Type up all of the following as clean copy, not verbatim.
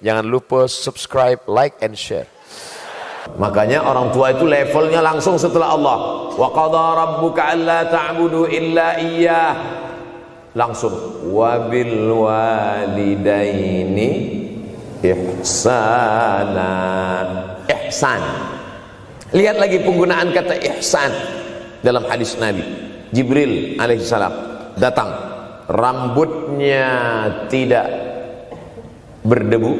Jangan lupa subscribe, like, and share. Makanya orang tua itu levelnya langsung setelah Allah. Wa qadha rabbuka alla ta'budu illa iyyah. Langsung wabil walidaini ihsana. Ihsan. Lihat lagi penggunaan kata ihsan dalam hadis Nabi. Jibril alaihissalam datang, rambutnya tidak berdebu,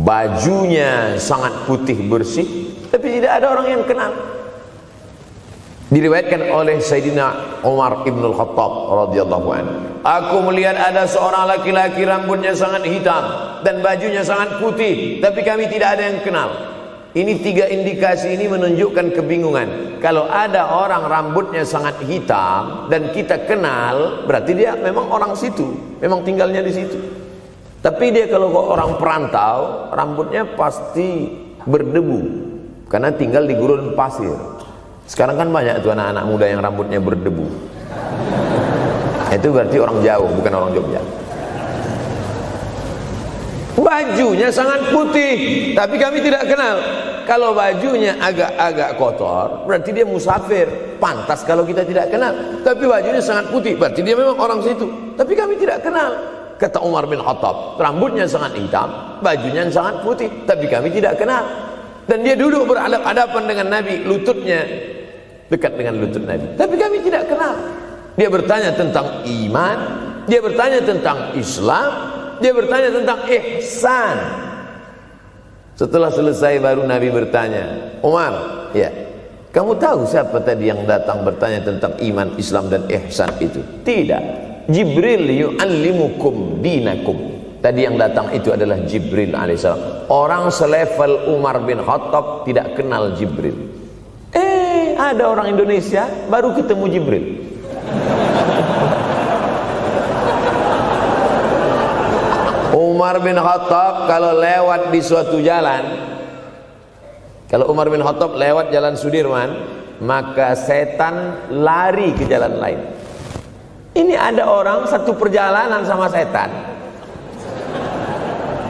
bajunya sangat putih bersih, tapi tidak ada orang yang kenal. Diriwayatkan oleh Sayyidina Umar ibn al-Khattab radhiyallahu anhu, aku melihat ada seorang laki-laki rambutnya sangat hitam dan bajunya sangat putih, tapi kami tidak ada yang kenal. Ini tiga indikasi ini menunjukkan kebingungan. Kalau ada orang rambutnya sangat hitam dan kita kenal, berarti dia memang orang situ, memang tinggalnya di situ. Tapi dia kalau orang perantau, rambutnya pasti berdebu karena tinggal di gurun pasir. Sekarang kan banyak tuh anak-anak muda yang rambutnya berdebu. Itu berarti orang jauh, bukan orang Jogja. Bajunya sangat putih, tapi kami tidak kenal. Kalau bajunya agak-agak kotor, berarti dia musafir. Pantas kalau kita tidak kenal. Tapi bajunya sangat putih, berarti dia memang orang situ. Tapi kami tidak kenal. Kata Umar bin Khattab, rambutnya sangat hitam, bajunya sangat putih, tapi kami tidak kenal. Dan dia duduk berhadapan dengan Nabi, lututnya dekat dengan lutut Nabi, tapi kami tidak kenal. Dia bertanya tentang iman, dia bertanya tentang Islam, dia bertanya tentang ihsan. Setelah selesai baru Nabi bertanya, Umar, ya, kamu tahu siapa tadi yang datang bertanya tentang iman, Islam, dan ihsan itu? Tidak, Jibril yu'allimukum dinakum. Tadi yang datang itu adalah Jibril alaihissalam. Orang selevel Umar bin Khattab tidak kenal Jibril. Ada orang Indonesia baru ketemu Jibril. Umar bin Khattab kalau lewat di suatu jalan, kalau Umar bin Khattab lewat jalan Sudirman, maka setan lari ke jalan lain. Ini ada orang satu perjalanan sama setan,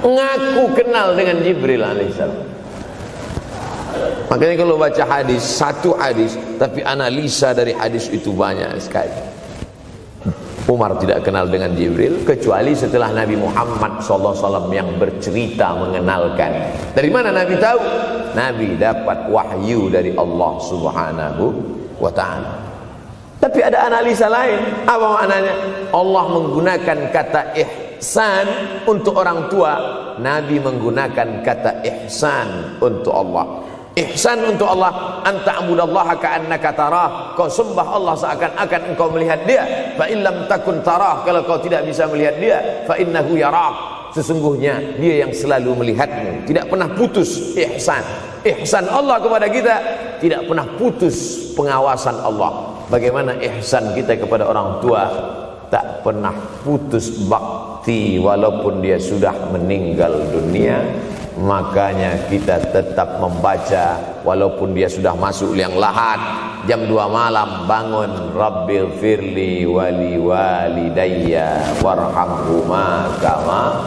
ngaku kenal dengan Jibril alaihissalam. Makanya kalau baca hadis, satu hadis, tapi analisa dari hadis itu banyak sekali. Umar tidak kenal dengan Jibril kecuali setelah Nabi Muhammad SAW yang bercerita mengenalkan. Dari mana Nabi tahu? Nabi dapat wahyu dari Allah Subhanahu wa ta'ala. Tapi ada analisa lain. Apa maknanya? Allah menggunakan kata ihsan untuk orang tua, Nabi menggunakan kata ihsan untuk Allah. Ihsan untuk Allah, anta'budallaha ka'annaka tarah, kau sembah Allah seakan-akan engkau melihat dia. Fa illam takun tarah, kalau kau tidak bisa melihat dia, fa innahu yarak, sesungguhnya dia yang selalu melihatmu. Tidak pernah putus ihsan. Ihsan Allah kepada kita, tidak pernah putus pengawasan Allah. Bagaimana ihsan kita kepada orang tua? Tak pernah putus bakti walaupun dia sudah meninggal dunia. Makanya kita tetap membaca walaupun dia sudah masuk liang lahat, jam 2 malam bangun, Rabbil firli wali walidayya warhamhuma kama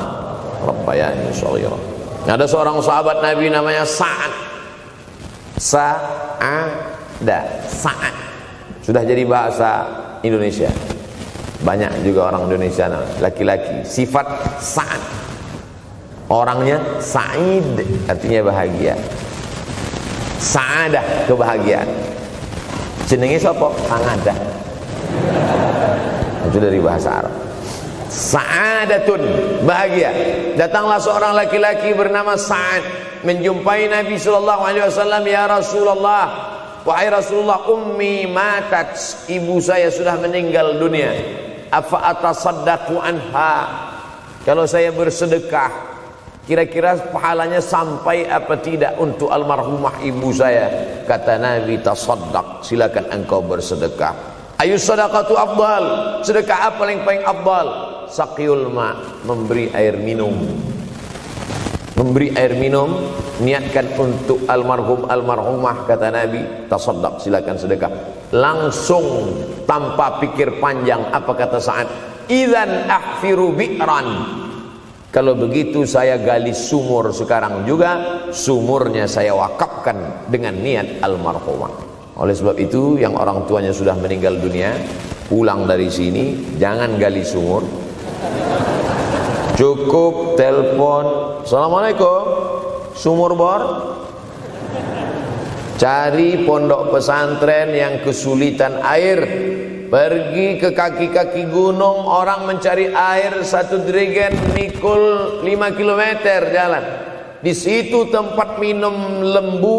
rabbayani shaghira. Ada seorang sahabat Nabi namanya Sa'ad. Sa'ad sudah jadi bahasa Indonesia. Banyak juga orang Indonesia laki-laki sifat Sa'ad. Orangnya Sa'id, artinya bahagia. Sa'adah, kebahagiaan. Jenenge sapa? Sa'adah. Itu dari bahasa Arab. Sa'adatun, bahagia. Datanglah seorang laki-laki bernama Sa'ad menjumpai Nabi SAW. Ya Rasulullah, wahai Rasulullah, ummi matat, ibu saya sudah meninggal dunia. Afa atasaddaqu anha, kalau saya bersedekah kira-kira pahalanya sampai apa tidak untuk almarhumah ibu saya? Kata Nabi, tasaddaq, silakan engkau bersedekah. Ayu sadaqatu afdal, sedekah apa yang paling afdal? Saqiyul ma, memberi air minum. Memberi air minum, niatkan untuk almarhum almarhumah, kata Nabi, tasaddaq, silakan sedekah. Langsung tanpa pikir panjang, apa kata Sa'ad? Idzan ahfiru bi'ran, Kalau begitu saya gali sumur sekarang juga, sumurnya saya wakafkan dengan niat almarhumah. Oleh sebab itu yang orang tuanya sudah meninggal dunia, pulang dari sini jangan gali sumur, cukup telepon, assalamualaikum, sumur bor. Cari pondok pesantren yang kesulitan air, pergi ke kaki-kaki gunung, orang mencari air satu jerigen mikul 5 km jalan. Di situ tempat minum lembu,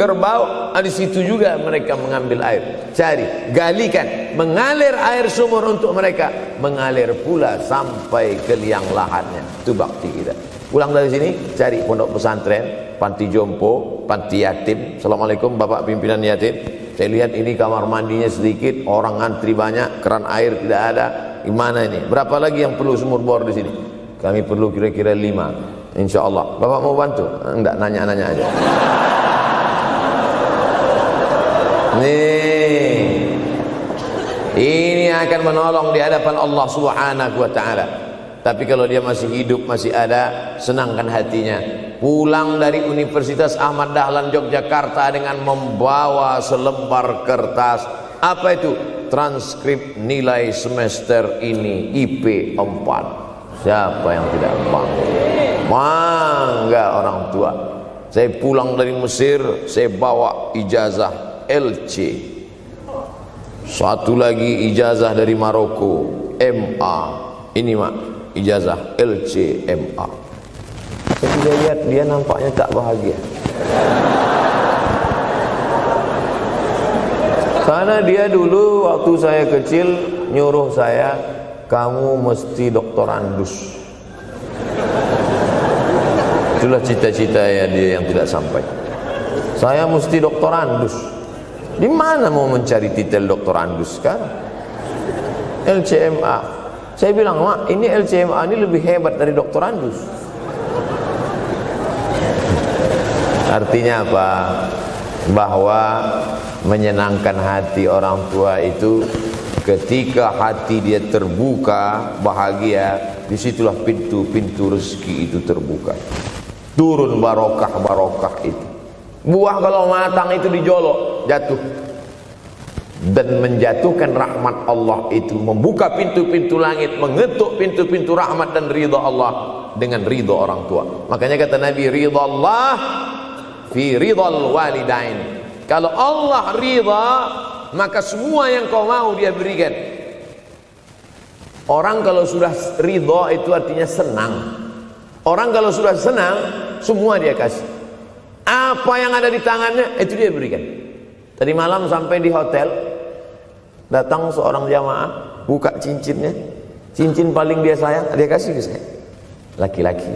kerbau, di situ juga mereka mengambil air. Cari, galikan, mengalir air sumur untuk mereka, mengalir pula sampai ke liang lahatnya. Itu bakti kita. Pulang dari sini, cari pondok pesantren, panti jompo, panti yatim. Assalamualaikum Bapak pimpinan yatim. Saya lihat ini kamar mandinya sedikit, orang antri banyak, keran air tidak ada. Gimana ini? Berapa lagi yang perlu sumur bor di sini? Kami perlu kira-kira 5. Insya Allah. Bapak mau bantu? Enggak, nanya-nanya aja. Nih, ini akan menolong di hadapan Allah Subhanahu wa Ta'ala. Tapi kalau dia masih hidup, masih ada, senangkan hatinya. Pulang dari Universitas Ahmad Dahlan Yogyakarta dengan membawa selembar kertas. Apa itu? Transkrip nilai semester ini IP 4. Siapa yang tidak bangga? Bangga orang tua. Saya pulang dari Mesir, saya bawa ijazah LC. Satu lagi ijazah dari Maroko, MA. Ini mak, ijazah LCMA. Saya lihat dia nampaknya tak bahagia. Karena dia dulu waktu saya kecil nyuruh saya, kamu mesti doktorandus. Itulah cita-cita ya dia yang tidak sampai. Saya mesti doktorandus. Di mana mau mencari titel doktorandus sekarang? LCMA. Saya bilang, mak, ini LCMA ini lebih hebat dari doktorandus. Artinya apa? Bahwa menyenangkan hati orang tua itu ketika hati dia terbuka, bahagia, disitulah pintu-pintu rezeki itu terbuka. Turun barokah-barokah itu. Buah kalau matang itu dijolok, jatuh. Dan menjatuhkan rahmat Allah itu, membuka pintu-pintu langit, mengetuk pintu-pintu rahmat dan ridha Allah dengan ridha orang tua. Makanya kata Nabi, ridha Allah fi ridhal walidain. Kalau Allah ridha, maka semua yang kau mau dia berikan. Orang kalau sudah ridha itu artinya senang. Orang kalau sudah senang, semua dia kasih. Apa yang ada di tangannya, itu dia berikan. Tadi malam sampai di hotel, datang seorang jamaah, buka cincinnya. Cincin paling dia sayang, dia kasih ke saya. Laki-laki.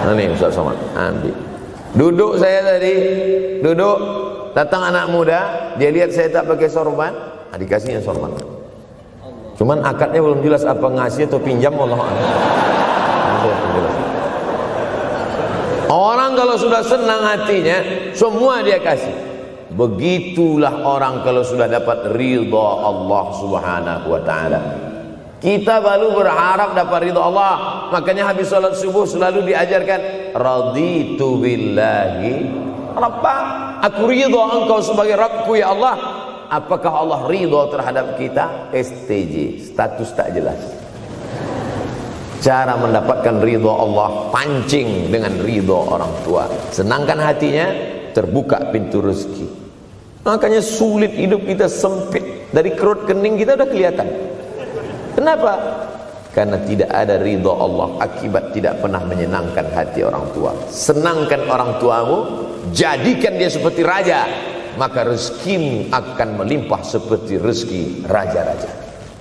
Nah nih Ustaz Somad, ambil. Duduk saya tadi, duduk, datang anak muda, dia lihat saya tak pakai sorban, dikasihnya sorban. Cuman akadnya belum jelas apa ngasih atau pinjam, Allah. Orang kalau sudah senang hatinya, semua dia kasih. Begitulah orang kalau sudah dapat ridha Allah Subhanahu wa Ta'ala. Kita baru berharap dapat ridha Allah. Makanya habis salat subuh selalu diajarkan, raditu billahi rabba. Aku ridha engkau sebagai Rabbku ya Allah. Apakah Allah ridha terhadap kita? STJ, status tak jelas. Cara mendapatkan ridha Allah, pancing dengan ridha orang tua. Senangkan hatinya, terbuka pintu rezeki. Makanya sulit hidup kita, sempit. Dari kerut kening kita udah kelihatan. Kenapa? Karena tidak ada ridha Allah, akibat tidak pernah menyenangkan hati orang tua. Senangkan orang tuamu, jadikan dia seperti raja, maka rezekimu akan melimpah seperti rezeki raja-raja.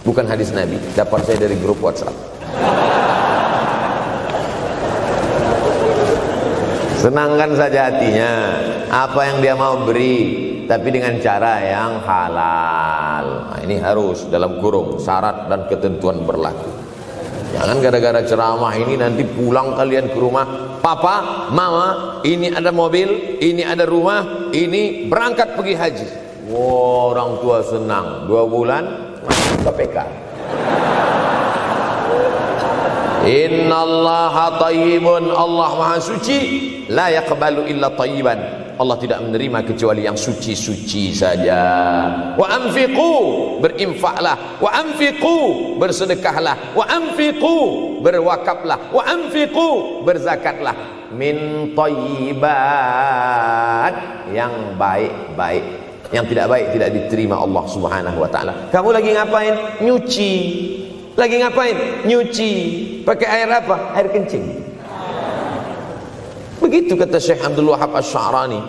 Bukan hadis Nabi, dapat saya dari grup WhatsApp. Senangkan saja hatinya, apa yang dia mau beri, tapi dengan cara yang halal. Nah, ini harus dalam kurung, syarat dan ketentuan berlaku. Jangan gara-gara ceramah ini nanti pulang kalian ke rumah, papa, mama, ini ada mobil, ini ada rumah, ini berangkat pergi haji. Wow, orang tua senang, 2 bulan masuk KPK. Innallaha thayyibun, Allah maha suci, la yaqbalu illa thayyiban, Allah tidak menerima kecuali yang suci-suci saja. Wa anfiqu, berinfaklah, wa anfiqu, bersedekahlah, wa anfiqu, berwakaflah, wa anfiqu, berzakatlah, min thayyibat, yang baik-baik. Yang tidak baik tidak diterima Allah Subhanahu wa taala. Kamu lagi ngapain? Nyuci. Lagi ngapain? Nyuci. Pakai air apa? Air kencing. Begitu kata Syekh Abdul Wahab Asy-Sya'rani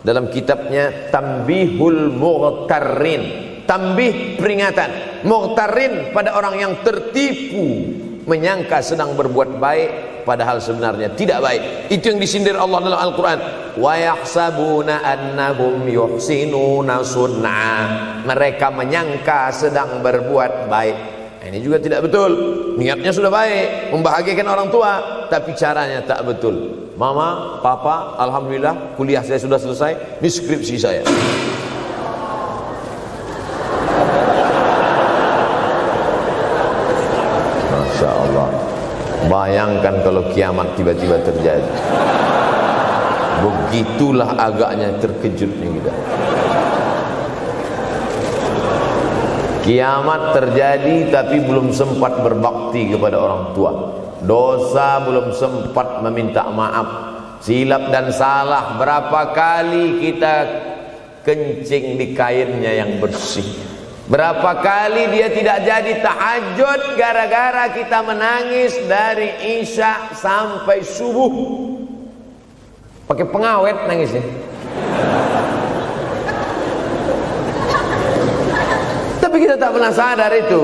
dalam kitabnya Tanbihul Mughtarrin. Tanbih, peringatan. Mughtarrin, pada orang yang tertipu menyangka sedang berbuat baik padahal sebenarnya tidak baik. Itu yang disindir Allah dalam Al-Quran. Wa yahsabuna annahum yuhsinuna sun'a, mereka menyangka sedang berbuat baik. Ini juga tidak betul. Niatnya sudah baik, membahagiakan orang tua, tapi caranya tak betul. Mama, papa, alhamdulillah kuliah saya sudah selesai, ini skripsi saya. Masya Allah. Bayangkan kalau kiamat tiba-tiba terjadi. Begitulah agaknya terkejutnya kita. Kiamat terjadi tapi belum sempat berbakti kepada orang tua. Dosa belum sempat meminta maaf. Silap dan salah berapa kali kita kencing di kainnya yang bersih. Berapa kali dia tidak jadi tahajud gara-gara kita menangis dari Isya sampai subuh. Pakai pengawet nangisnya. Tapi kita tak pernah sadar itu.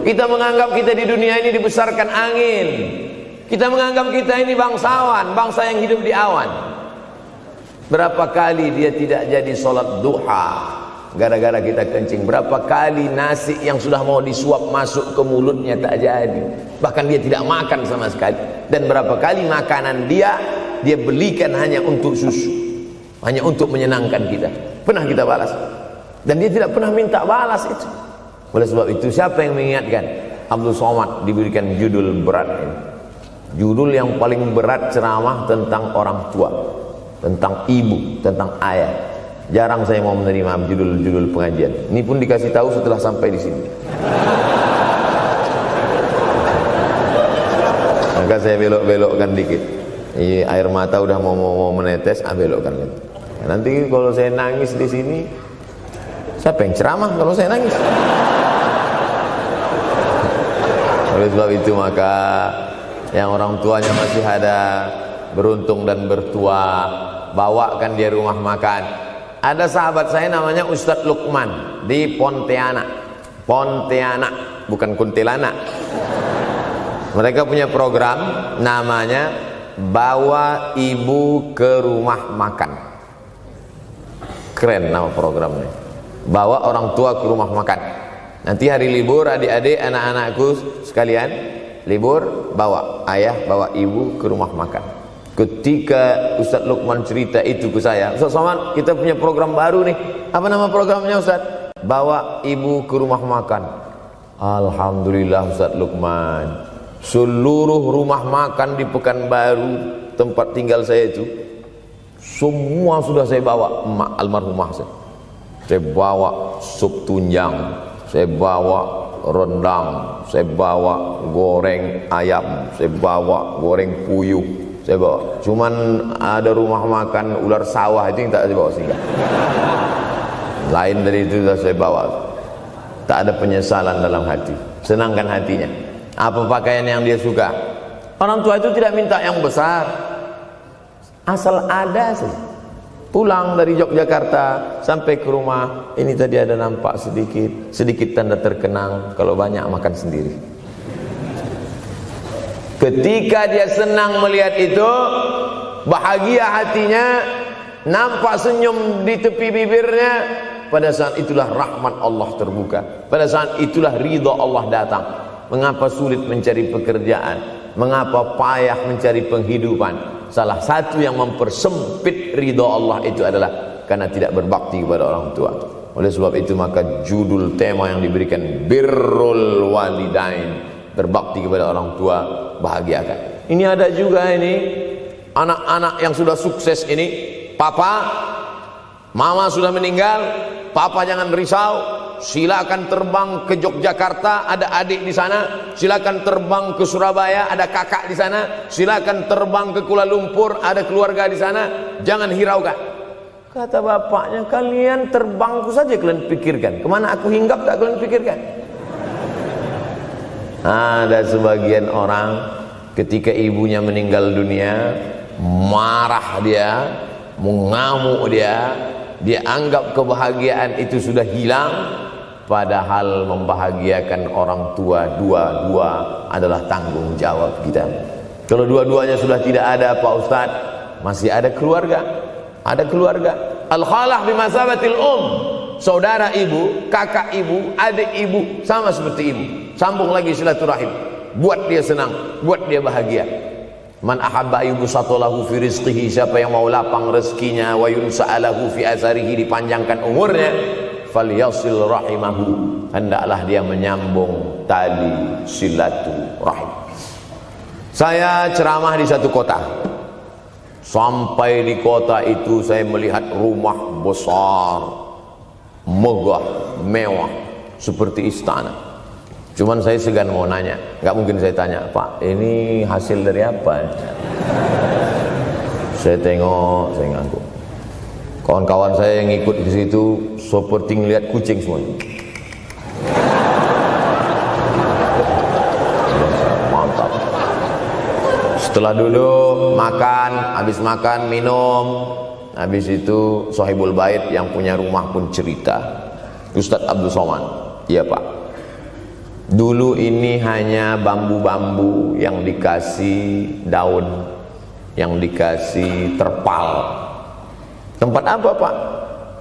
Kita menganggap kita di dunia ini dibesarkan angin. Kita menganggap kita ini bangsawan, bangsa yang hidup di awan. Berapa kali dia tidak jadi sholat duha gara-gara kita kencing. Berapa kali nasi yang sudah mau disuap masuk ke mulutnya tak jadi. Bahkan dia tidak makan sama sekali. Dan berapa kali makanan dia belikan hanya untuk susu, hanya untuk menyenangkan kita. Pernah kita balas. Dan dia tidak pernah minta balas itu. Oleh sebab itu siapa yang mengingatkan? Abdul Somad diberikan judul berat ini. Judul yang paling berat ceramah tentang orang tua, tentang ibu, tentang ayah. Jarang saya mau menerima judul-judul pengajian. Ini pun dikasih tahu setelah sampai di sini. Maka saya belok-belokkan dikit. Air mata udah mau menetes, belokkan lagi. Nanti kalau saya nangis di sini, siapa yang ceramah kalau saya nangis? Oleh sebab itu maka yang orang tuanya masih ada, beruntung dan bertua, bawakan dia rumah makan. Ada sahabat saya namanya Ustadz Lukman di Pontianak. Pontianak, bukan kuntilanak. Mereka punya program namanya Bawa Ibu ke Rumah Makan. Keren nama programnya. Bawa orang tua ke rumah makan. Nanti hari libur adik-adik anak-anakku sekalian libur, bawa ayah bawa ibu ke rumah makan. Ketika Ustadz Lukman cerita itu ke saya, Ustadz Somad, kita punya program baru nih. Apa nama programnya Ustadz? Bawa ibu ke rumah makan. Alhamdulillah Ustadz Lukman, seluruh rumah makan di Pekanbaru tempat tinggal saya itu semua sudah saya bawa emak almarhumah saya. Saya bawa sup tunjang, saya bawa rendang, saya bawa goreng ayam, saya bawa goreng puyuh, saya bawa. Cuman ada rumah makan ular sawah itu yang tak saya bawa singgah. Lain dari itu sudah saya bawa. Tak ada penyesalan dalam hati, senangkan hatinya. Apa pakaian yang dia suka? Orang tua itu tidak minta yang besar, asal ada saja. Pulang dari Yogyakarta sampai ke rumah, ini tadi ada nampak sedikit tanda terkenang. Kalau banyak makan sendiri. Ketika dia senang melihat itu, bahagia hatinya, nampak senyum di tepi bibirnya, pada saat itulah rahmat Allah terbuka. Pada saat itulah ridha Allah datang. Mengapa sulit mencari pekerjaan? Mengapa payah mencari penghidupan? Salah satu yang mempersempit ridha Allah itu adalah karena tidak berbakti kepada orang tua. Oleh sebab itu maka judul tema yang diberikan birrul walidain, berbakti kepada orang tua, bahagiakan. Ini ada juga ini anak-anak yang sudah sukses ini, papa, mama sudah meninggal, papa jangan risau, silakan terbang ke Yogyakarta, ada adik di sana, silakan terbang ke Surabaya, ada kakak di sana, silakan terbang ke Kuala Lumpur, ada keluarga di sana, jangan hiraukan. Kata bapaknya, kalian terbangku saja kalian pikirkan, kemana aku hinggap tak kalian pikirkan. Ada sebagian orang ketika ibunya meninggal dunia, marah dia, mengamuk dia anggap kebahagiaan itu sudah hilang, padahal membahagiakan orang tua dua-dua adalah tanggung jawab kita. Kalau dua-duanya sudah tidak ada Pak Ustadz, masih ada keluarga. Ada keluarga. Al-khalah bimasabatil saudara ibu, kakak ibu, adik ibu, sama seperti ibu. Sambung lagi silaturahim, buat dia senang, buat dia bahagia. Man ahabba yubsatalahu fi rizqihi, siapa yang mau lapang rezekinya, wa yunsa'alahu fi azarihi, dipanjangkan umurnya, falyasil rahimahu, hendaklah dia menyambung tali silaturahim. Saya ceramah di satu kota. Sampai di kota itu saya melihat rumah besar, megah, mewah, seperti istana. Cuman saya segan mau nanya, nggak mungkin saya tanya, Pak, ini hasil dari apa? Saya tengok, saya ngangguk. Kawan-kawan saya yang ikut di situ seperti ngelihat kucing semua. Mantap. Setelah duduk, makan, habis makan, minum, habis itu Sohibul Bait yang punya rumah pun cerita, Ustadz Abdul Somad, iya Pak, dulu ini hanya bambu-bambu yang dikasih daun, yang dikasih terpal. Tempat apa Pak?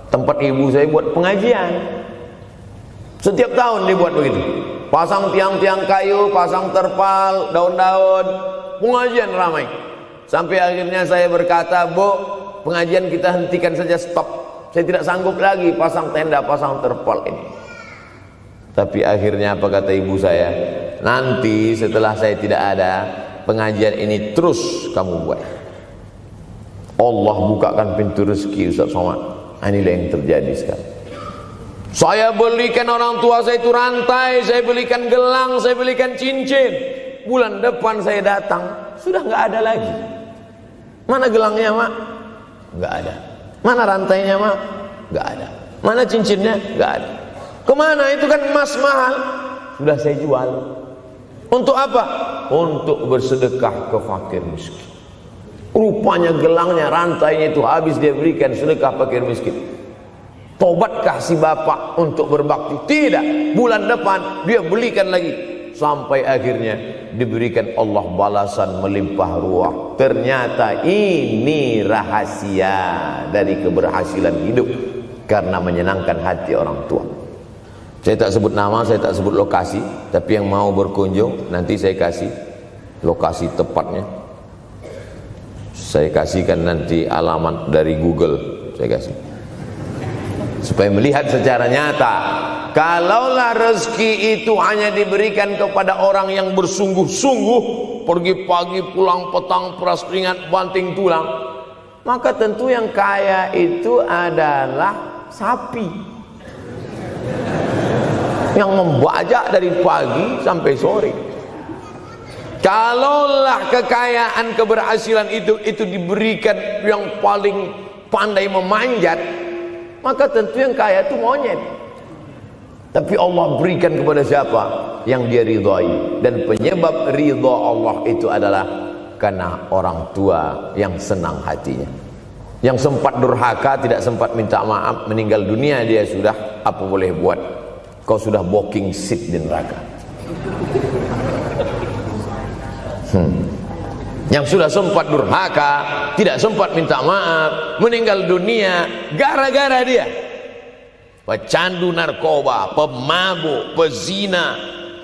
Tempat ibu saya buat pengajian. Setiap tahun dibuat begitu, pasang tiang-tiang kayu, pasang terpal, daun-daun, pengajian ramai. Sampai akhirnya saya berkata, Bu, pengajian kita hentikan saja, stop. Saya tidak sanggup lagi pasang tenda, pasang terpal ini. Tapi akhirnya apa kata ibu saya? Nanti setelah saya tidak ada, pengajian ini terus kamu buat. Allah bukakan pintu rezeki Ustaz Somad. Inilah yang terjadi sekarang. Saya belikan orang tua saya itu rantai, saya belikan gelang, saya belikan cincin. Bulan depan saya datang, sudah nggak ada lagi. Mana gelangnya Mak? Nggak ada. Mana rantainya Mak? Nggak ada. Mana cincinnya? Nggak ada. Kemana? Itu kan emas mahal. Sudah saya jual. Untuk apa? Untuk bersedekah ke fakir miskin. Rupanya gelangnya, rantainya itu habis dia berikan sedekah fakir miskin. Tobatkah si bapak untuk berbakti? Tidak. Bulan depan dia belikan lagi. Sampai akhirnya diberikan Allah balasan melimpah ruah. Ternyata ini rahasia dari keberhasilan hidup, karena menyenangkan hati orang tua. Saya tak sebut nama, saya tak sebut lokasi, tapi yang mau berkunjung nanti saya kasih lokasi tepatnya. Saya kasihkan nanti alamat dari Google, saya kasih, supaya melihat secara nyata. Kalaulah rezeki itu hanya diberikan kepada orang yang bersungguh-sungguh, pergi pagi pulang petang, peras keringat banting tulang, maka tentu yang kaya itu adalah sapi yang membajak dari pagi sampai sore. Kalaulah kekayaan, keberhasilan itu diberikan yang paling pandai memanjat, maka tentu yang kaya itu monyet. Tapi Allah berikan kepada siapa? Yang dia ridhai. Dan penyebab ridha Allah itu adalah karena orang tua yang senang hatinya. Yang sempat durhaka, tidak sempat minta maaf, meninggal dunia dia sudah, apa boleh buat? Kau sudah booking seat di neraka. Yang sudah sempat durhaka, tidak sempat minta maaf, meninggal dunia gara-gara dia pecandu narkoba, pemabuk, pezina,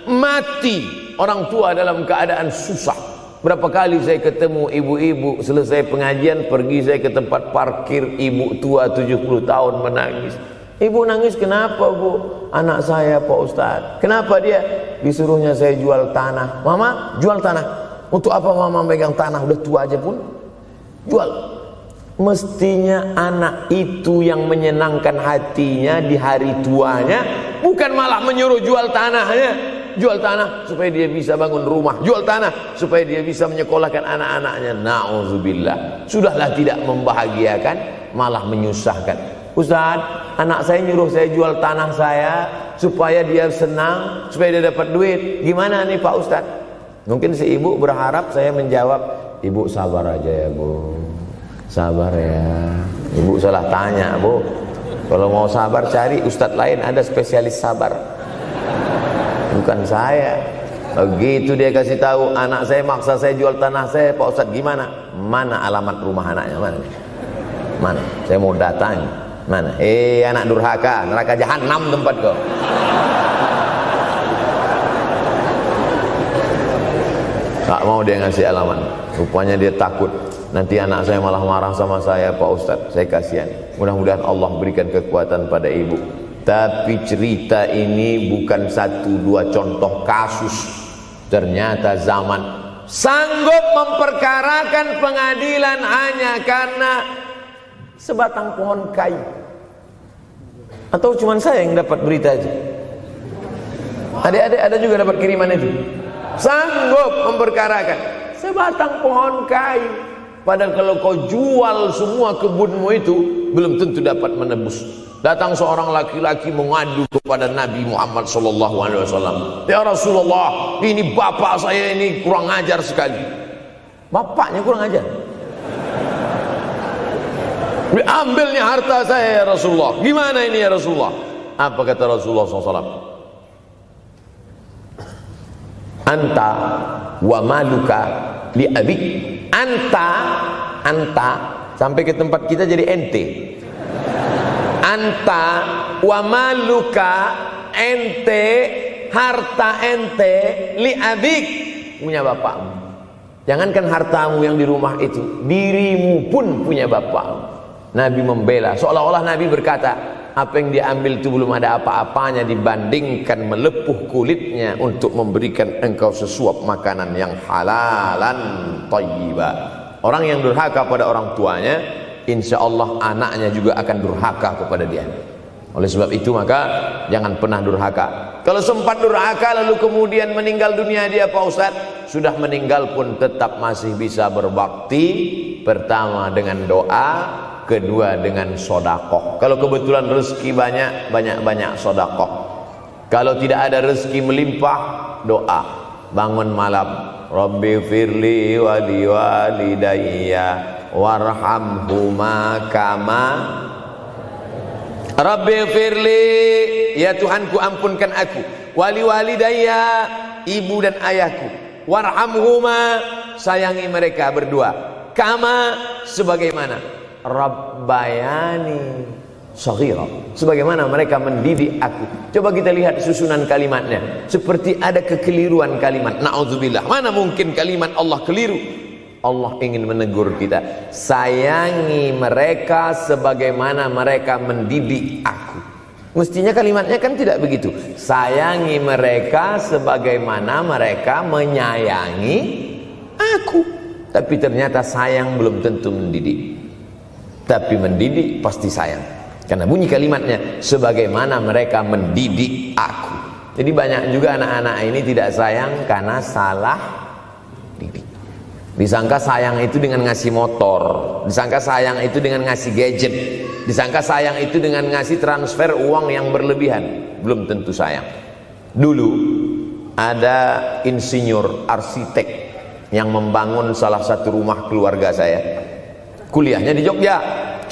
mati. Orang tua dalam keadaan susah. Berapa kali saya ketemu ibu-ibu selesai pengajian, pergi saya ke tempat parkir, ibu tua 70 tahun menangis. Ibu nangis, kenapa bu? Anak saya Pak Ustadz. Kenapa dia? Disuruhnya saya jual tanah. Mama jual tanah. Untuk apa mama megang tanah? Udah tua aja pun jual. Mestinya anak itu yang menyenangkan hatinya di hari tuanya, bukan malah menyuruh jual tanahnya. Jual tanah supaya dia bisa bangun rumah, jual tanah supaya dia bisa menyekolahkan anak-anaknya. Na'udzubillah. Sudahlah tidak membahagiakan, malah menyusahkan. Ustaz, anak saya nyuruh saya jual tanah saya supaya dia senang, supaya dia dapat duit. Gimana nih Pak Ustaz? Mungkin si ibu berharap saya menjawab, ibu sabar aja ya bu, sabar ya. Ibu salah tanya bu. Kalau mau sabar cari ustadz lain, ada spesialis sabar, bukan saya. Begitu dia kasih tahu, anak saya maksa saya jual tanah saya, Pak Ustadz gimana? Mana alamat rumah anaknya? Mana? Saya mau datang. Mana? Anak durhaka, neraka jahanam tempat kau. Tak mau dia ngasih alamat. Rupanya dia takut nanti anak saya malah marah sama saya, Pak Ustadz. Saya kasihan. Mudah-mudahan Allah berikan kekuatan pada ibu. Tapi cerita ini bukan satu dua contoh kasus. Ternyata zaman sanggup memperkarakan pengadilan hanya karena sebatang pohon kayu. Atau cuma saya yang dapat berita aja? Adik-adik ada juga dapat kiriman itu? Sanggup memperkarakan sebatang pohon kayu. Padahal kalau kau jual semua kebunmu itu, belum tentu dapat menebus. Datang seorang laki-laki mengadu kepada Nabi Muhammad SAW. Ya Rasulullah, ini bapak saya ini kurang ajar sekali. Bapaknya kurang ajar. Diambilnya harta saya ya Rasulullah. Gimana ini ya Rasulullah? Apa kata Rasulullah SAW? Anta wa maluka li abik. Anta sampai ke tempat kita jadi ente. Anta wa maluka, ente, harta ente, li abik, punya bapakmu. Jangankan hartamu yang di rumah itu, dirimu pun punya bapakmu. Nabi membela, seolah-olah Nabi berkata, apa yang diambil itu belum ada apa-apanya dibandingkan melepuh kulitnya untuk memberikan engkau sesuap makanan yang halalan thayyibah. Orang yang durhaka pada orang tuanya, insya Allah anaknya juga akan durhaka kepada dia. Oleh sebab itu maka jangan pernah durhaka. Kalau sempat durhaka lalu kemudian meninggal dunia dia Pak Ustadz, sudah meninggal pun tetap masih bisa berbakti. Pertama dengan doa, kedua dengan sodakoh. Kalau kebetulan rezeki banyak sodakoh. Kalau tidak ada rezeki melimpah, doa. Bangun malam, Rabbi firli wali walidayya warhamhuma kama Rabbi firli, ya Tuhanku ampunkan aku, wali walidayya, ibu dan ayahku, warhamhuma, sayangi mereka berdua, kama, sebagaimana Rabbayani shaghira, sebagaimana mereka mendidik aku. Coba kita lihat susunan kalimatnya, seperti ada kekeliruan kalimat. Na'udzubillah, mana mungkin kalimat Allah keliru. Allah ingin menegur kita, sayangi mereka sebagaimana mereka mendidik aku. Mestinya kalimatnya kan tidak begitu. Sayangi mereka sebagaimana mereka menyayangi aku. Tapi ternyata sayang belum tentu mendidik. Tapi mendidik pasti sayang. Karena bunyi kalimatnya, sebagaimana mereka mendidik aku. Jadi banyak juga anak-anak ini tidak sayang karena salah didik. Disangka sayang itu dengan ngasih motor, disangka sayang itu dengan ngasih gadget, disangka sayang itu dengan ngasih transfer uang yang berlebihan. Belum tentu sayang. Dulu ada insinyur arsitek yang membangun salah satu rumah keluarga saya. Kuliahnya di Jogja.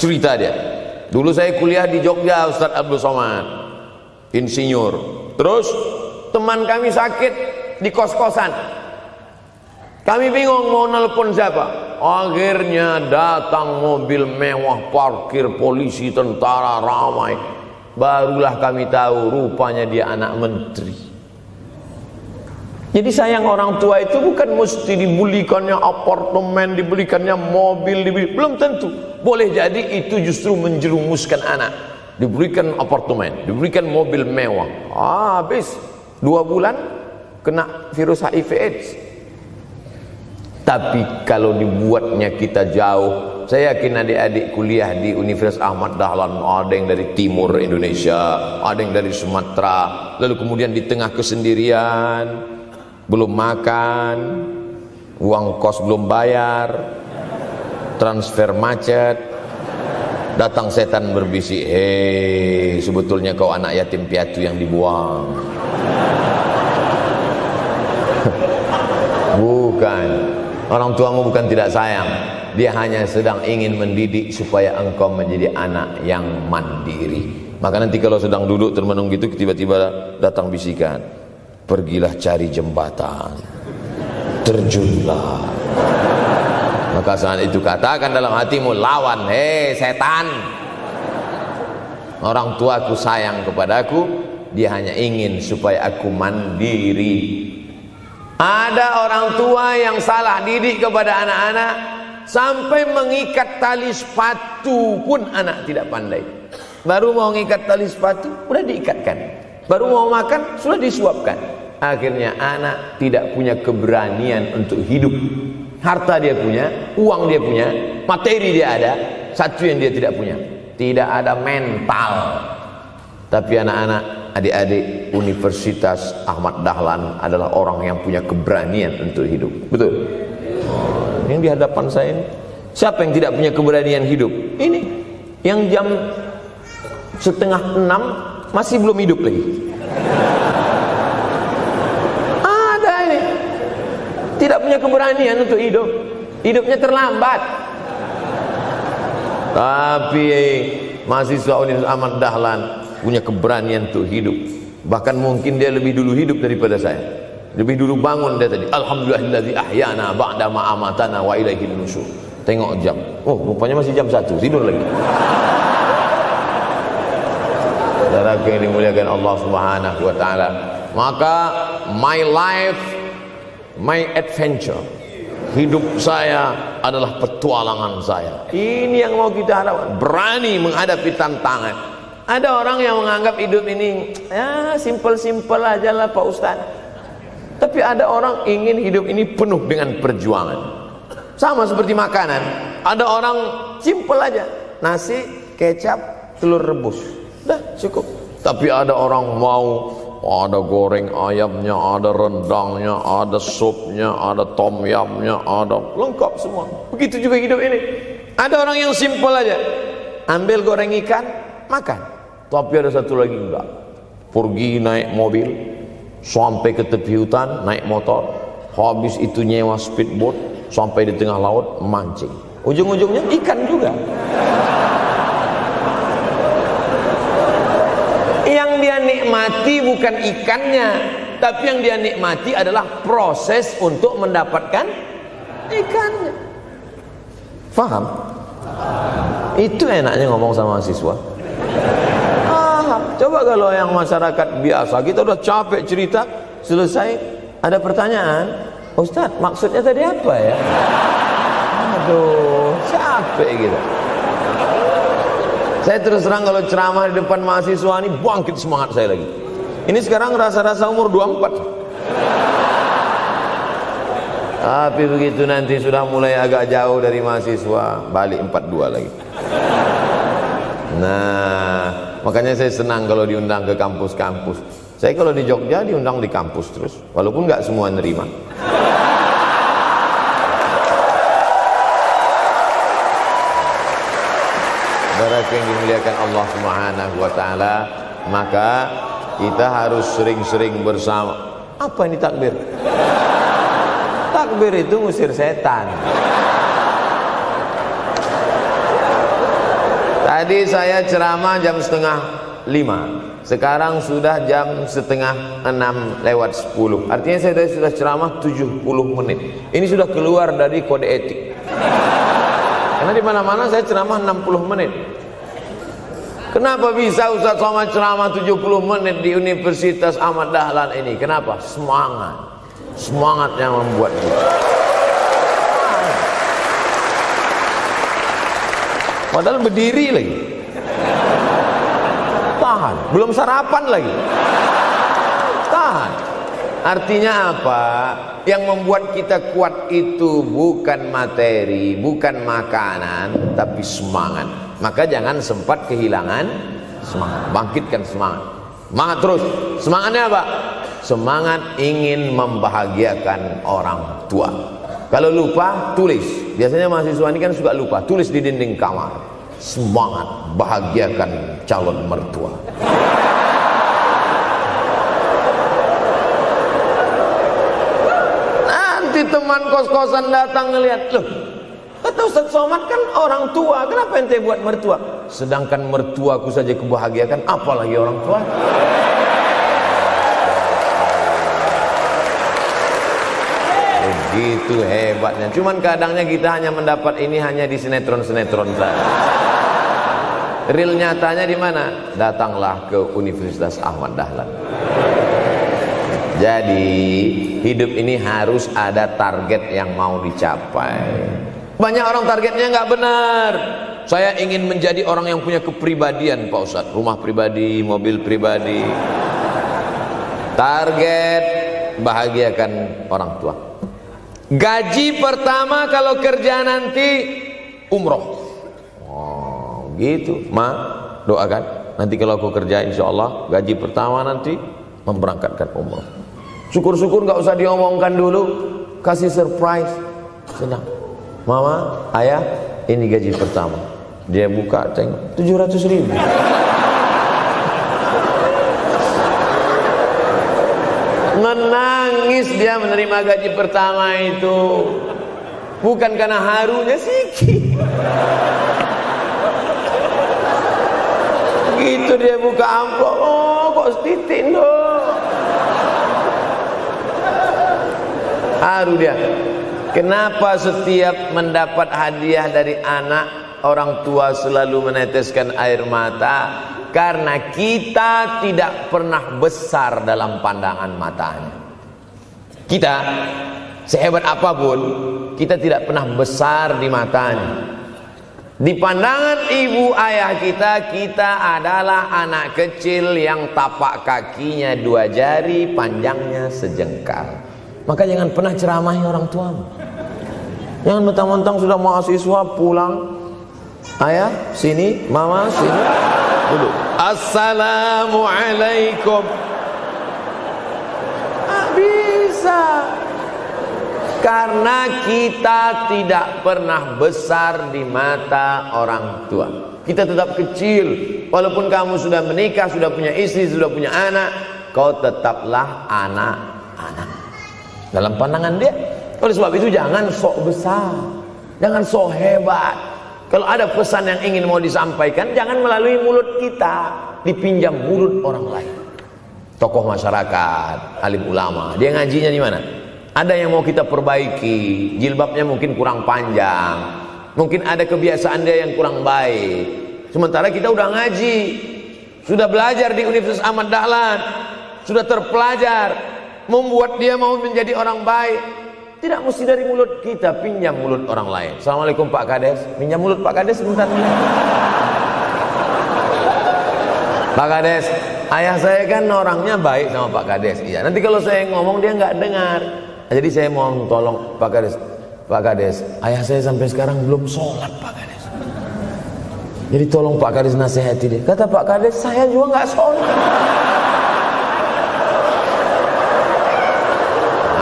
Cerita dia, dulu saya kuliah di Jogja, Ustadz Abdul Somad, insinyur. Terus teman kami sakit di kos-kosan. Kami bingung mau nelpon siapa. Akhirnya datang mobil mewah, parkir polisi, tentara, ramai. Barulah kami tahu rupanya dia anak menteri. Jadi sayang orang tua itu bukan mesti dibelikannya apartemen, dibelikannya mobil, belum tentu. Boleh jadi itu justru menjerumuskan anak. diberikan apartemen, diberikan mobil mewah. Habis 2 bulan kena virus HIV AIDS. Tapi kalau dibuatnya kita jauh, saya yakin adik-adik kuliah di Universitas Ahmad Dahlan, ada yang dari timur Indonesia, ada yang dari Sumatera, lalu kemudian di tengah kesendirian, belum makan, uang kos belum bayar, transfer macet, datang setan berbisik, hei, sebetulnya kau anak yatim piatu yang dibuang. Bukan, orang tuamu bukan tidak sayang, dia hanya sedang ingin mendidik supaya engkau menjadi anak yang mandiri. Maka nanti kalau sedang duduk termenung gitu, tiba-tiba datang bisikan, pergilah cari jembatan, terjunlah. Maka saat itu katakan dalam hatimu, lawan, hei setan, orang tuaku sayang kepadaku, dia hanya ingin supaya aku mandiri. Ada orang tua yang salah didik kepada anak-anak, sampai mengikat tali sepatu pun anak tidak pandai. Baru mau mengikat tali sepatu, sudah diikatkan. Baru mau makan, sudah disuapkan. Akhirnya anak tidak punya keberanian untuk hidup. Harta dia punya, uang dia punya, materi dia ada, satu yang dia tidak punya, tidak ada mental. Tapi anak-anak, adik-adik Universitas Ahmad Dahlan adalah orang yang punya keberanian untuk hidup. Betul? Yang di hadapan saya ini, siapa yang tidak punya keberanian hidup? Ini yang jam 5:30 masih belum hidup lagi. Ada ini tidak punya keberanian untuk hidup, hidupnya terlambat. Tapi mahasiswa Universitas Ahmad Dahlan punya keberanian untuk hidup. Bahkan mungkin dia lebih dulu hidup daripada saya. Lebih dulu bangun dia tadi. Alhamdulillahillazi ahyana ba'da ma amatana wa ilaihin nusyur. Tengok jam. Oh, rupanya masih jam 1, tidur lagi. Saudara yang dimuliakan Allah Subhanahu wa taala. Maka my life, my adventure, hidup saya adalah petualangan saya. Ini yang mau kita harapkan, berani menghadapi tantangan. Ada orang yang menganggap hidup ini ya simpel-simpel aja lah Pak Ustaz. Tapi ada orang ingin hidup ini penuh dengan perjuangan. Sama seperti makanan. Ada orang simpel aja, nasi, kecap, telur rebus, dah cukup. Tapi ada orang mau ada goreng ayamnya, ada rendangnya, ada supnya, ada tom yamnya, ada lengkap semua. Begitu juga hidup ini. Ada orang yang simpel aja, ambil goreng ikan, makan. Tapi ada satu lagi enggak, pergi naik mobil sampai ke tepi hutan, naik motor, habis itu nyewa speedboat sampai di tengah laut mancing, ujung-ujungnya ikan juga. Yang dia nikmati bukan ikannya, tapi yang dia nikmati adalah proses untuk mendapatkan ikannya. Faham? Itu enaknya ngomong sama mahasiswa. Coba kalau yang masyarakat biasa, kita udah capek cerita, selesai ada pertanyaan, Ustaz maksudnya tadi apa ya? Aduh, capek gitu. Saya terus terang kalau ceramah di depan mahasiswa ini bangkit semangat saya lagi. Ini sekarang rasa-rasa umur 24. Tapi begitu nanti sudah mulai agak jauh dari mahasiswa, balik 42 lagi. Nah, makanya saya senang kalau diundang ke kampus-kampus. Saya kalau di Jogja diundang di kampus terus, walaupun nggak semua nerima. Saudara yang dimuliakan Allah Subhanahu wa taala, maka kita harus sering-sering bersama. Apa ini takbir? Takbir itu ngusir setan. Tadi saya ceramah jam 4:30, sekarang sudah jam 5:30 Artinya saya sudah ceramah 70 menit. Ini sudah keluar dari kode etik. Karena di mana-mana saya ceramah 60 menit. Kenapa bisa Ustaz Somad ceramah 70 menit di Universitas Ahmad Dahlan ini? Kenapa? Semangat yang membuat kita. Padahal berdiri lagi. tahan, belum sarapan lagi. Tahan. Artinya apa? Yang membuat kita kuat itu bukan materi, bukan makanan, tapi semangat. Maka jangan sempat kehilangan semangat. Bangkitkan semangat. Semangat terus. Semangatnya apa? Semangat ingin membahagiakan orang tua. Kalau lupa, tulis. Biasanya mahasiswa ini kan suka lupa. Tulis di dinding kamar. Semangat bahagiakan calon mertua. Nanti teman kos-kosan datang ngelihat, loh, kata Ustaz Somad kan orang tua, kenapa ente buat mertua? Sedangkan mertuaku saja kebahagiakan, apalagi orang tua. Begitu hebatnya. Cuman kadangnya kita hanya mendapat ini hanya di sinetron-sinetron saja. Real nyatanya di mana? Datanglah ke Universitas Ahmad Dahlan. Jadi hidup ini harus ada target yang mau dicapai. Banyak orang targetnya nggak benar. Saya ingin menjadi orang yang punya kepribadian, Pak Ustadz. Rumah pribadi, mobil pribadi. Target bahagiakan orang tua. Gaji pertama kalau kerja nanti umroh. Oh, gitu. Ma, doakan. Nanti kalau aku kerja insya Allah gaji pertama nanti memberangkatkan umroh. Syukur-syukur nggak usah diomongkan dulu, kasih surprise, senang. Mama, ayah, ini gaji pertama. Dia buka, tengok 700.000. Menangis dia menerima gaji pertama itu, bukan karena harunya sikit. Gitu dia buka amplop, oh kok setitik dong. Haru dia. Kenapa setiap mendapat hadiah dari anak, orang tua selalu meneteskan air mata? Karena kita tidak pernah besar dalam pandangan matanya. Kita sehebat apapun, kita tidak pernah besar di matanya. Di pandangan ibu ayah kita, kita adalah anak kecil yang tapak kakinya 2 jari, panjangnya sejengkal. Maka jangan pernah ceramahi orang tuamu. Jangan mentang-mentang sudah mahasiswa pulang, ayah sini, mama sini, dulu. Assalamualaikum. Bisa. Karena kita tidak pernah besar di mata orang tua. Kita tetap kecil. Walaupun kamu sudah menikah, sudah punya istri, sudah punya anak, kau tetaplah anak-anak dalam pandangan dia. Oleh sebab itu jangan sok besar, jangan sok hebat. Kalau ada pesan yang ingin mau disampaikan, jangan melalui mulut kita, dipinjam mulut orang lain. Tokoh masyarakat, alim ulama, dia ngajinya di mana? Ada yang mau kita perbaiki, jilbabnya mungkin kurang panjang, mungkin ada kebiasaan dia yang kurang baik. Sementara kita udah ngaji, sudah belajar di Universitas Ahmad Dahlan, sudah terpelajar, membuat dia mau menjadi orang baik. Tidak mesti dari mulut kita, pinjam mulut orang lain. Assalamualaikum Pak Kades, pinjam mulut Pak Kades sebentar. Pak Kades, ayah saya kan orangnya baik sama Pak Kades. Iya, nanti kalau saya ngomong dia nggak dengar. Jadi saya mohon tolong Pak Kades. Pak Kades, ayah saya sampai sekarang belum sholat Pak Kades. Jadi tolong Pak Kades nasihati dia. Kata Pak Kades, saya juga nggak sholat.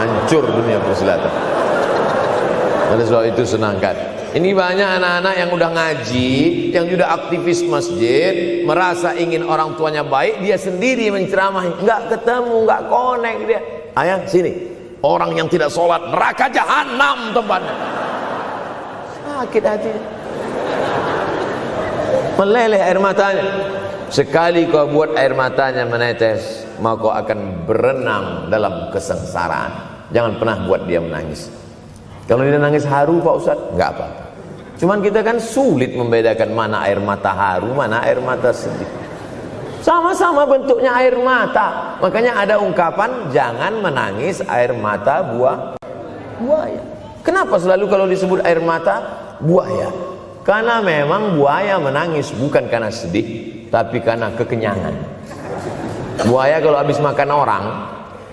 Hancur dunia persilatan. Oleh sebab itu senangkan. Ini banyak anak-anak yang udah ngaji, yang sudah aktivis masjid, merasa ingin orang tuanya baik, dia sendiri menceramahi, nggak ketemu, nggak connect dia. Ayah sini, orang yang tidak sholat neraka jahanam tempatnya. Sakit hati, meleleh air matanya. Sekali kau buat air matanya menetes, maka kau akan berenang dalam kesengsaraan. Jangan pernah buat dia menangis. Kalau dia nangis haru Pak Ustadz, nggak apa-apa. Cuman kita kan sulit membedakan mana air mata haru, mana air mata sedih. Sama-sama bentuknya air mata. Makanya ada ungkapan jangan menangis air mata buaya. Kenapa selalu kalau disebut air mata buaya? Karena memang buaya menangis bukan karena sedih, tapi karena kekenyangan. Buaya kalau habis makan orang,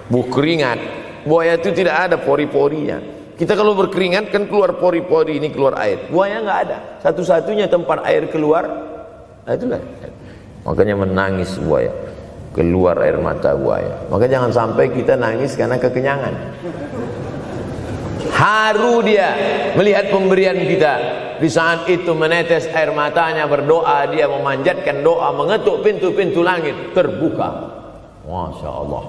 keringat, buaya itu tidak ada pori-porinya. Kita kalau berkeringat kan keluar pori-pori, ini keluar air. Buaya nggak ada. Satu-satunya tempat air keluar, nah itulah. Makanya menangis buaya, keluar air mata buaya. Maka jangan sampai kita nangis karena kekenyangan. Haru dia melihat pemberian kita. Di saat itu menetes air matanya, berdoa, dia memanjatkan doa, mengetuk pintu-pintu langit, terbuka. Masya Allah.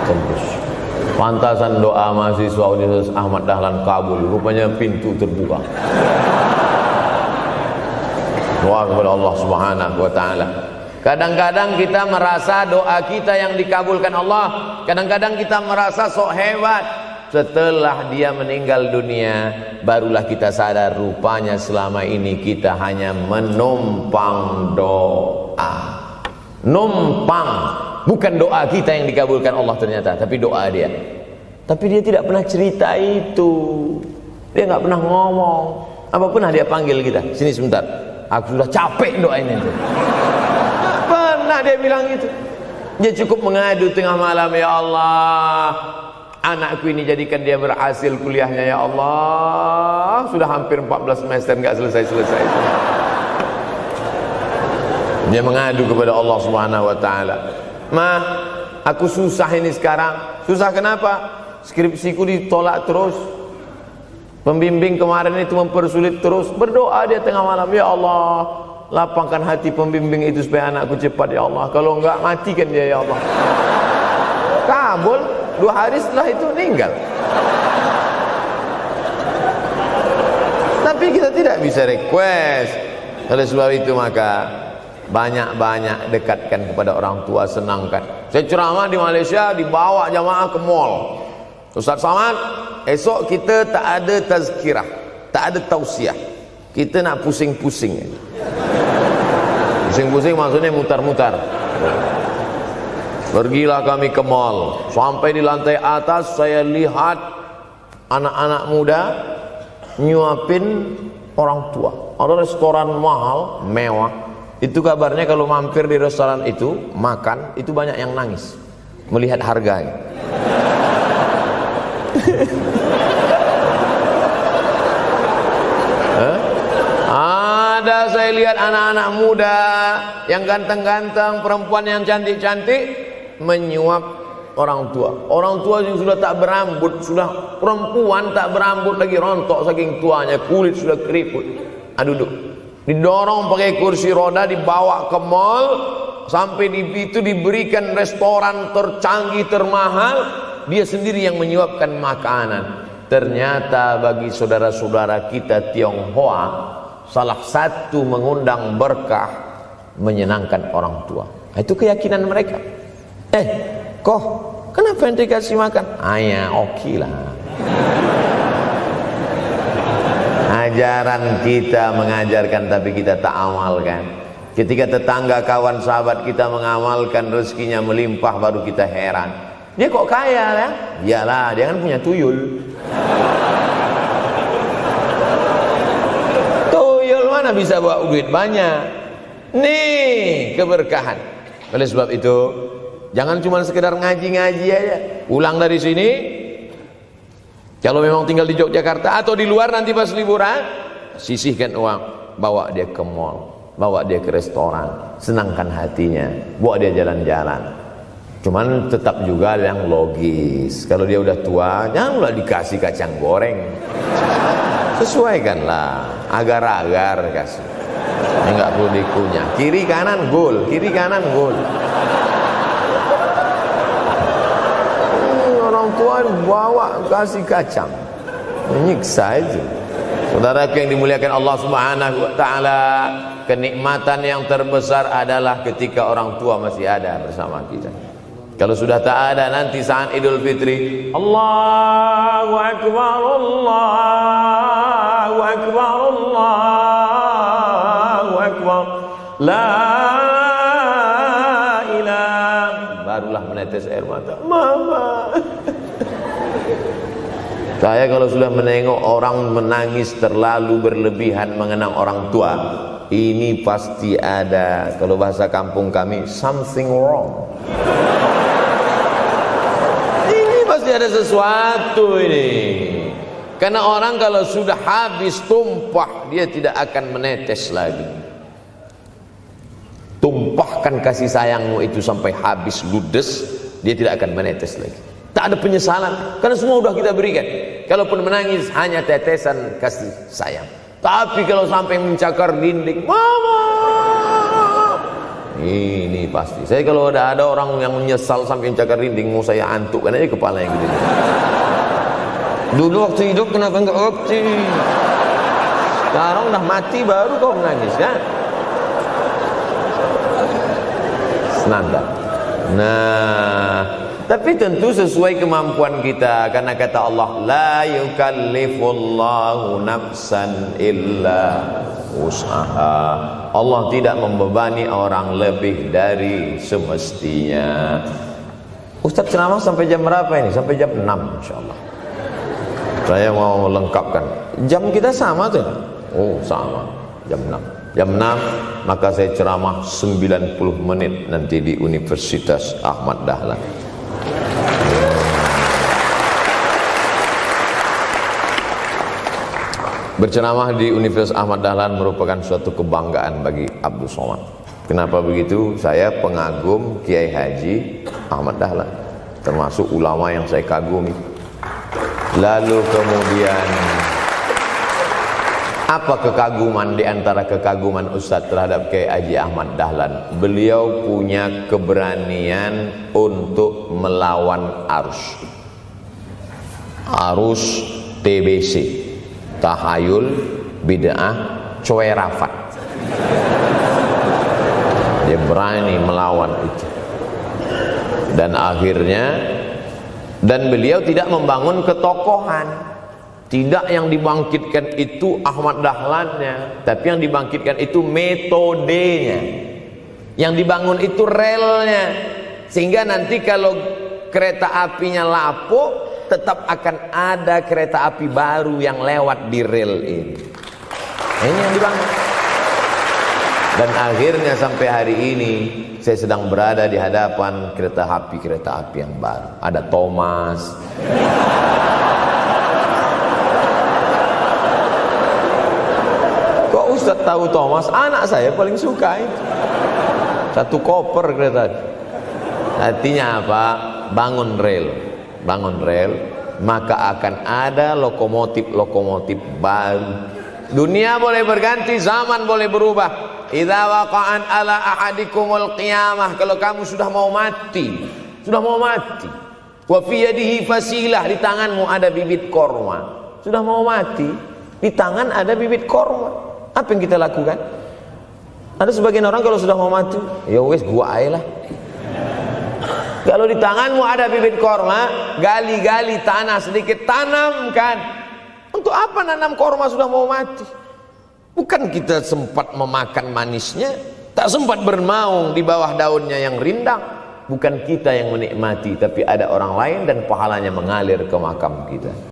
Tembus. Pantasan doa mahasiswa Universitas Ahmad Dahlan kabul, rupanya pintu terbuka. Doa kepada Allah Subhanahu wa taala. Kadang-kadang kita merasa doa kita yang dikabulkan Allah, kadang-kadang kita merasa sok hebat. Setelah dia meninggal dunia, barulah kita sadar rupanya selama ini kita hanya menumpang doa. Numpang, bukan doa kita yang dikabulkan Allah ternyata, tapi doa dia. Tapi dia tidak pernah cerita itu. Dia nggak pernah ngomong. Apa pernah dia panggil kita? Sini sebentar. Aku sudah capek doain itu. Pernah dia bilang itu. Dia cukup mengadu tengah malam, ya Allah, anakku ini jadikan dia berhasil kuliahnya, ya Allah. Sudah hampir 14 semester nggak selesai-selesai. Dia mengadu kepada Allah Subhanahu wa taala. Ma, aku susah ini sekarang. Susah kenapa? Skripsiku ditolak terus. Pembimbing kemarin itu mempersulit terus. Berdoa dia tengah malam, ya Allah, lapangkan hati pembimbing itu supaya anakku cepat, ya Allah. Kalau enggak, matikan dia, ya Allah. Kabul. 2 hari setelah itu meninggal. Tapi kita tidak bisa request. Oleh sebab itu maka banyak-banyak dekatkan kepada orang tua, senangkan. Saya ceramah di Malaysia, dibawa jamaah ke mall. Ustaz Samad, esok kita tak ada tazkirah, tak ada tausiah. Kita nak pusing-pusing. Pusing-pusing maksudnya mutar-mutar. Pergilah kami ke mall. Sampai di lantai atas saya lihat anak-anak muda nyuapin orang tua. Ada restoran mahal, mewah. Itu kabarnya kalau mampir di restoran itu, makan, itu banyak yang nangis melihat harganya. Ada saya lihat anak-anak muda yang ganteng-ganteng, perempuan yang cantik-cantik menyuap orang tua. Orang tua yang sudah tak berambut, sudah perempuan tak berambut lagi, rontok saking tuanya, kulit sudah keriput. Duduk, didorong pakai kursi roda, dibawa ke mall, sampai di situ diberikan restoran tercanggih, termahal. Dia sendiri yang menyuapkan makanan. Ternyata bagi saudara-saudara kita Tionghoa, salah satu mengundang berkah menyenangkan orang tua. Itu keyakinan mereka. Kok kenapa ente kasih makan? Ya oke lah. Ajaran kita mengajarkan tapi kita tak amalkan. Ketika tetangga, kawan, sahabat kita mengamalkan, rezekinya melimpah, baru kita heran. Dia kok kaya ya? Iyalah, dia kan punya tuyul. Tuyul mana bisa bawa duit banyak? Nih keberkahan. Oleh sebab itu, jangan cuma sekedar ngaji-ngaji aja. Pulang dari sini, kalau memang tinggal di Yogyakarta atau di luar nanti pas liburan, sisihkan uang, bawa dia ke mall, bawa dia ke restoran, senangkan hatinya, bawa dia jalan-jalan. Cuman tetap juga yang logis. Kalau dia udah tua, janganlah dikasih kacang goreng. Sesuaikanlah, agar-agar kasih. Enggak perlu dikunyah. Kiri kanan gol, kiri kanan gol. Orang tua bawa kasih kacang, menyiksa itu. Saudara yang dimuliakan Allah Subhanahu wa taala, kenikmatan yang terbesar adalah ketika orang tua masih ada bersama kita. Kalau sudah tak ada, nanti saat Idul Fitri, Allahu Akbar, Allahu Akbar, Allahu Akbar, la ilaha, barulah menetes air mata. Mama. Saya kalau sudah menengok orang menangis terlalu berlebihan mengenang orang tua, ini pasti ada, kalau bahasa kampung kami, something wrong. Ini pasti ada sesuatu ini. Karena orang kalau sudah habis tumpah, dia tidak akan menetes lagi. Tumpahkan kasih sayangmu itu sampai habis ludes, dia tidak akan menetes lagi. Tak ada penyesalan, karena semua sudah kita berikan. Kalaupun menangis hanya tetesan kasih sayang. Tapi kalau sampai mencakar dinding, mama, ini pasti. Saya kalau ada orang yang menyesal sampai mencakar dinding, mau saya antukkan aja kepala yang gede. Dulu waktu hidup kenapa enggak opti? Sekarang udah mati baru kau menangis kan? Senanda. Nah, tapi tentu sesuai kemampuan kita, karena kata Allah, la yukallifullahu nafsan illa wus'aha. Allah tidak membebani orang lebih dari semestinya. Ustaz ceramah sampai jam berapa ini? Sampai jam 6 insyaallah. Saya mau lengkapkan. Jam kita sama tuh. Oh, sama. Jam 6. Jam 6 maka saya ceramah 90 menit nanti di Universitas Ahmad Dahlan. Berceramah di Universitas Ahmad Dahlan merupakan suatu kebanggaan bagi Abdul Somad. Kenapa begitu? Saya pengagum Kiai Haji Ahmad Dahlan, termasuk ulama yang saya kagumi. Lalu kemudian apa kekaguman di antara kekaguman Ustadz terhadap Kiai Haji Ahmad Dahlan? Beliau punya keberanian untuk melawan arus TBC, tahayul, bid'ah, coerafat. Dia berani melawan itu. Dan akhirnya, dan beliau tidak membangun ketokohan. Tidak yang dibangkitkan itu Ahmad Dahlannya, tapi yang dibangkitkan itu metodenya. Yang dibangun itu relnya. Sehingga nanti kalau kereta apinya lapuk, tetap akan ada kereta api baru yang lewat di rel ini. Ini yang dibangun. Dan akhirnya sampai hari ini saya sedang berada di hadapan kereta api yang baru. Ada Thomas. Kok Ustaz tahu Thomas? Anak saya paling suka itu. Satu koper kereta. Artinya apa? Bangun rel, maka akan ada lokomotif baru. Dunia boleh berganti, zaman boleh berubah. Idza waqa'an ala ahadikumul qiyamah, kalau kamu sudah mau mati, wa fi yadihi fasilah, di tanganmu ada bibit korma. Sudah mau mati, di tangan ada bibit korma. Apa yang kita lakukan? Ada sebagian orang kalau sudah mau mati, ya wes gua aja lah. Kalau di tanganmu ada bibit korma, gali-gali tanah sedikit, tanamkan. Untuk apa nanam korma sudah mau mati? Bukan kita sempat memakan manisnya, tak sempat bermaung di bawah daunnya yang rindang. Bukan kita yang menikmati, tapi ada orang lain dan pahalanya mengalir ke makam kita.